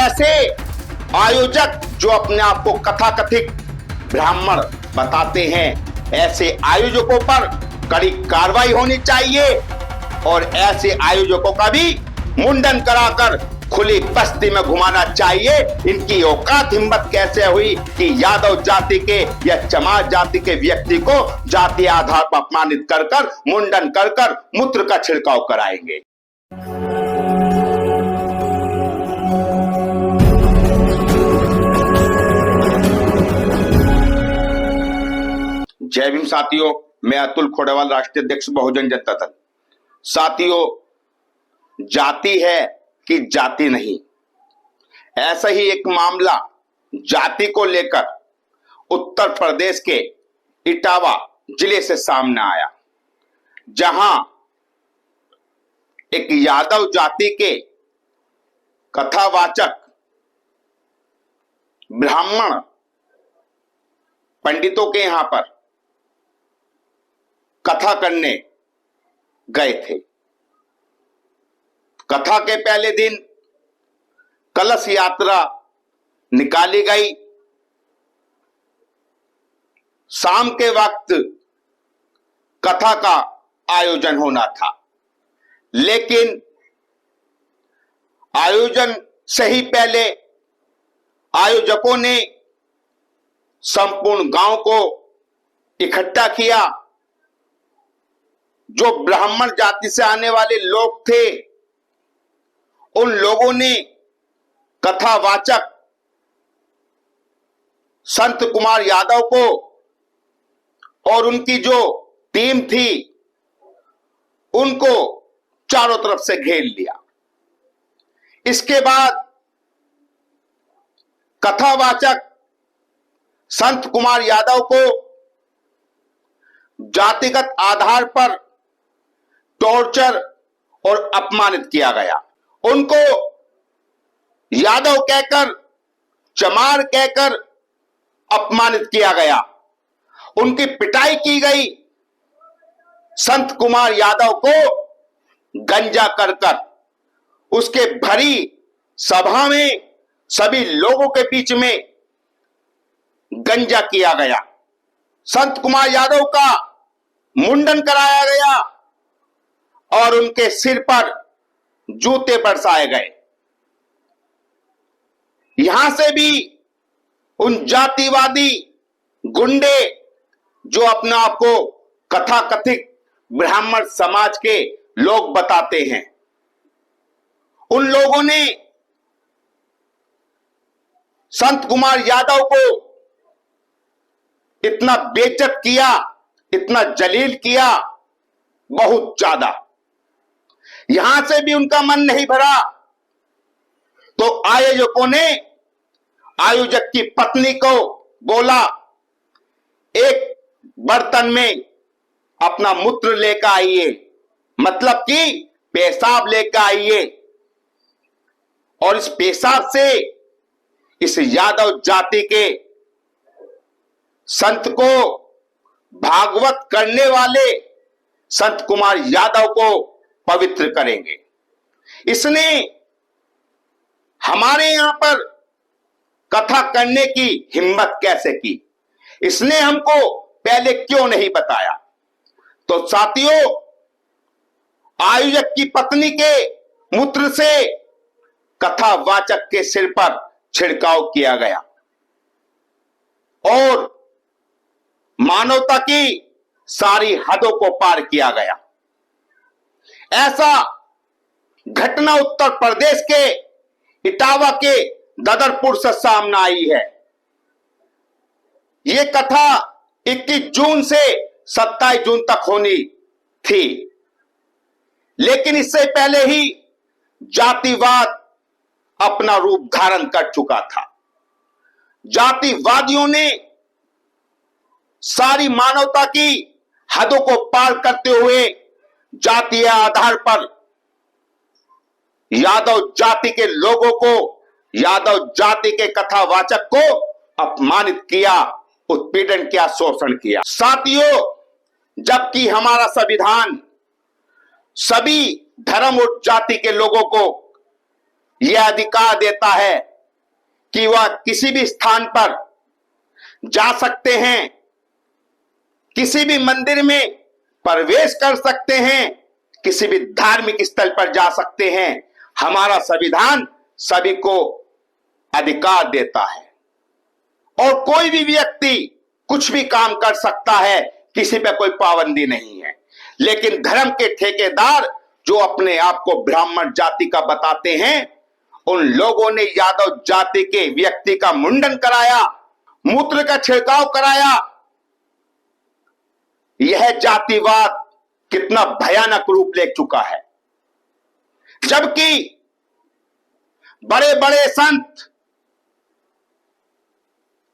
ऐसे आयोजक जो अपने आप को कथाकथित ब्राह्मण बताते हैं, ऐसे आयोजकों पर कड़ी कार्रवाई होनी चाहिए और ऐसे आयोजकों का भी मुंडन कराकर खुली बस्ती में घुमाना चाहिए। इनकी औकात हिम्मत कैसे हुई कि यादव जाति के या चमार जाति के व्यक्ति को जाति आधार पर अपमानित कर कर मुंडन कर कर मूत्र का छिड़काव कराएंगे। जय भीम साथियों, मैं अतुल खोड़ेवाल, राष्ट्रीय अध्यक्ष बहुजन जनता दल। साथियों, जाति है कि जाति नहीं, ऐसा ही एक मामला जाति को लेकर उत्तर प्रदेश के इटावा जिले से सामने आया, जहां एक यादव जाति के कथावाचक ब्राह्मण पंडितों के यहां पर कथा करने गए थे। कथा के पहले दिन कलश यात्रा निकाली गई। शाम के वक्त कथा का आयोजन होना था, लेकिन आयोजन से ही पहले आयोजकों ने संपूर्ण गांव को इकट्ठा किया। जो ब्राह्मण जाति से आने वाले लोग थे, उन लोगों ने कथावाचक संत कुमार यादव को और उनकी जो टीम थी उनको चारों तरफ से घेर लिया। इसके बाद कथावाचक संत कुमार यादव को जातिगत आधार पर टॉर्चर और अपमानित किया गया। उनको यादव कहकर, चमार कहकर अपमानित किया गया। उनकी पिटाई की गई। संत कुमार यादव को गंजा कर कर उसके भरी सभा में सभी लोगों के बीच में गंजा किया गया। संत कुमार यादव का मुंडन कराया गया और उनके सिर पर जूते बरसाए गए। यहां से भी उन जातिवादी गुंडे जो अपने आप को कथाकथित ब्राह्मण समाज के लोग बताते हैं, उन लोगों ने संत कुमार यादव को इतना बेइज्जत किया, इतना जलील किया, बहुत ज्यादा। यहां से भी उनका मन नहीं भरा तो आयोजकों ने आयोजक की पत्नी को बोला, एक बर्तन में अपना मूत्र लेकर आइए, मतलब कि पेशाब लेकर आइए, और इस पेशाब से इस यादव जाति के संत को, भागवत करने वाले संत कुमार यादव को पवित्र करेंगे। इसने हमारे यहां पर कथा करने की हिम्मत कैसे की? इसने हमको पहले क्यों नहीं बताया? तो साथियों, आयोजक की पत्नी के मूत्र से कथावाचक के सिर पर छिड़काव किया गया और मानवता की सारी हदों को पार किया गया। ऐसा घटना उत्तर प्रदेश के इटावा के ददरपुर से सामने आई है। यह कथा 21 जून से 27 जून तक होनी थी, लेकिन इससे पहले ही जातिवाद अपना रूप धारण कर चुका था। जातिवादियों ने सारी मानवता की हदों को पार करते हुए जातीय आधार पर यादव जाति के लोगों को, यादव जाति के कथावाचक को अपमानित किया, उत्पीड़न किया, शोषण किया। साथियों, जबकि हमारा संविधान सभी धर्म और जाति के लोगों को यह अधिकार देता है कि वह किसी भी स्थान पर जा सकते हैं, किसी भी मंदिर में प्रवेश कर सकते हैं, किसी भी धार्मिक स्थल पर जा सकते हैं। हमारा संविधान सभी को अधिकार देता है और कोई भी व्यक्ति कुछ भी काम कर सकता है, किसी पे कोई पाबंदी नहीं है। लेकिन धर्म के ठेकेदार जो अपने आप को ब्राह्मण जाति का बताते हैं, उन लोगों ने यादव जाति के व्यक्ति का मुंडन कराया, मूत्र का छिड़काव कराया। यह जातिवाद कितना भयानक रूप ले चुका है। जबकि बड़े बड़े संत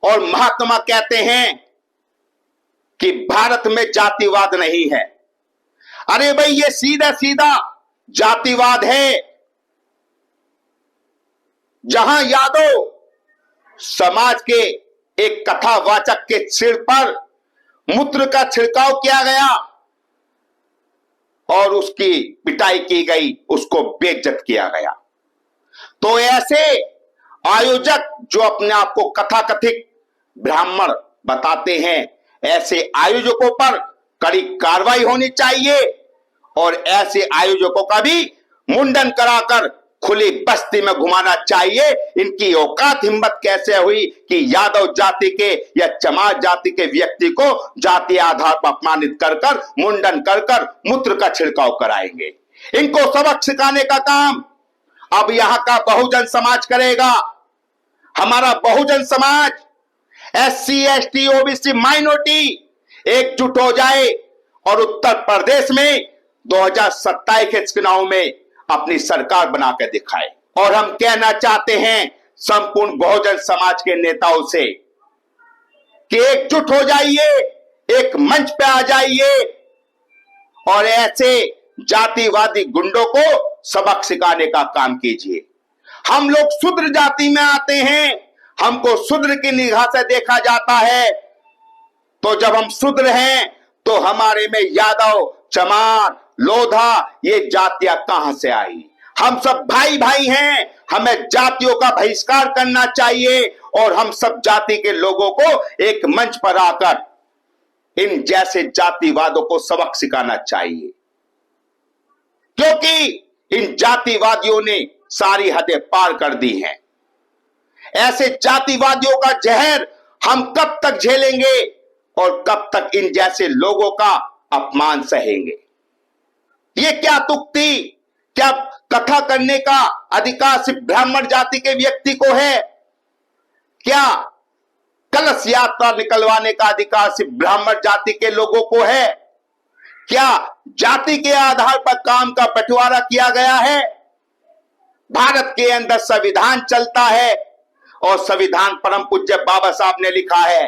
और महात्मा कहते हैं कि भारत में जातिवाद नहीं है। अरे भाई, ये सीधा सीधा जातिवाद है। जहां यादव समाज के एक कथावाचक के सिर पर मूत्र का छिड़काव किया गया और उसकी पिटाई की गई, उसको बेइज्जत किया गया, तो ऐसे आयोजक जो अपने आप को कथाकथित ब्राह्मण बताते हैं, ऐसे आयोजकों पर कड़ी कार्रवाई होनी चाहिए और ऐसे आयोजकों का भी मुंडन कराकर खुली बस्ती में घुमाना चाहिए। इनकी औकात हिम्मत कैसे हुई कि यादव जाति के या चमार जाति के व्यक्ति को जाति आधार पर अपमानित कर कर, मुंडन कर कर मूत्र का छिड़काव कराएंगे। इनको सबक सिखाने का काम अब यहां का बहुजन समाज करेगा। हमारा Bahujan Samaj, SC, ST, OBC minority एकजुट हो जाए और उत्तर प्रदेश में 2027 के चुनाव में अपनी सरकार बनाकर दिखाए। और हम कहना चाहते हैं संपूर्ण बहुजन समाज के नेताओं से कि एकजुट हो जाइए, एक मंच पे आ जाइए और ऐसे जातिवादी गुंडों को सबक सिखाने का काम कीजिए। हम लोग शूद्र जाति में आते हैं, हमको शूद्र की निगाह से देखा जाता है। तो जब हम शूद्र हैं तो हमारे में यादव, चमार, लोधा ये जातियां कहां से आई? हम सब भाई भाई हैं। हमें जातियों का बहिष्कार करना चाहिए और हम सब जाति के लोगों को एक मंच पर आकर इन जैसे जातिवादों को सबक सिखाना चाहिए, क्योंकि इन जातिवादियों ने सारी हदें पार कर दी हैं। ऐसे जातिवादियों का जहर हम कब तक झेलेंगे और कब तक इन जैसे लोगों का अपमान सहेंगे? ये क्या तुक्ति, क्या कथा करने का अधिकार सिर्फ ब्राह्मण जाति के व्यक्ति को है? क्या कलश यात्रा निकलवाने का अधिकार सिर्फ ब्राह्मण जाति के लोगों को है? क्या जाति के आधार पर काम का बंटवारा किया गया है? भारत के अंदर संविधान चलता है और संविधान परम पूज्य बाबा साहब ने लिखा है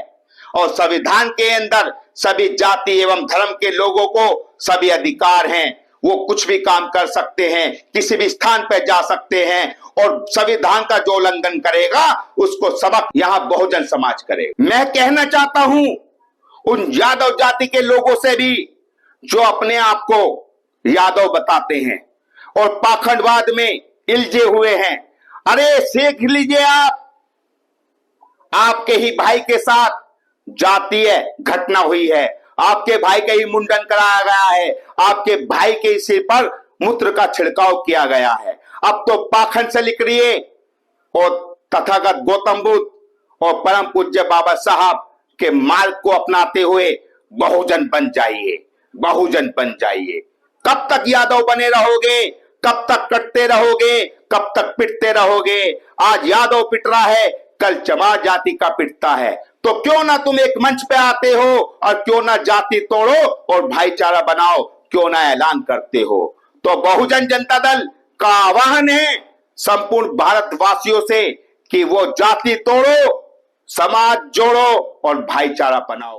और संविधान के अंदर सभी जाति एवं धर्म के लोगों को सभी अधिकार हैं। वो कुछ भी काम कर सकते हैं, किसी भी स्थान पर जा सकते हैं और संविधान का जो उल्लंघन करेगा उसको सबक यहां बहुजन समाज करेगा। मैं कहना चाहता हूं उन यादव जाति के लोगों से भी जो अपने आप को यादव बताते हैं और पाखंडवाद में इल्झे हुए हैं, अरे सीख लीजिए। आपके ही भाई के साथ जातीय घटना हुई है, आपके भाई का ही मुंडन कराया गया है, आपके भाई के सिर पर मूत्र का छिड़काव किया गया है। अब तो पाखंड से निकलिए और तथागत गौतम बुद्ध और परम पूज्य बाबा साहब के मार्ग को अपनाते हुए बहुजन बन जाइए, बहुजन बन जाइए। कब तक यादव बने रहोगे? कब तक कटते रहोगे? कब तक पिटते रहोगे? आज यादव पिट रहा है, कल चमार जाति का पिटता है। तो क्यों ना तुम एक मंच पे आते हो और क्यों ना जाति तोड़ो और भाईचारा बनाओ, क्यों ना ऐलान करते हो? तो बहुजन जनता दल का आह्वान है संपूर्ण भारतवासियों से कि वो जाति तोड़ो, समाज जोड़ो और भाईचारा बनाओ।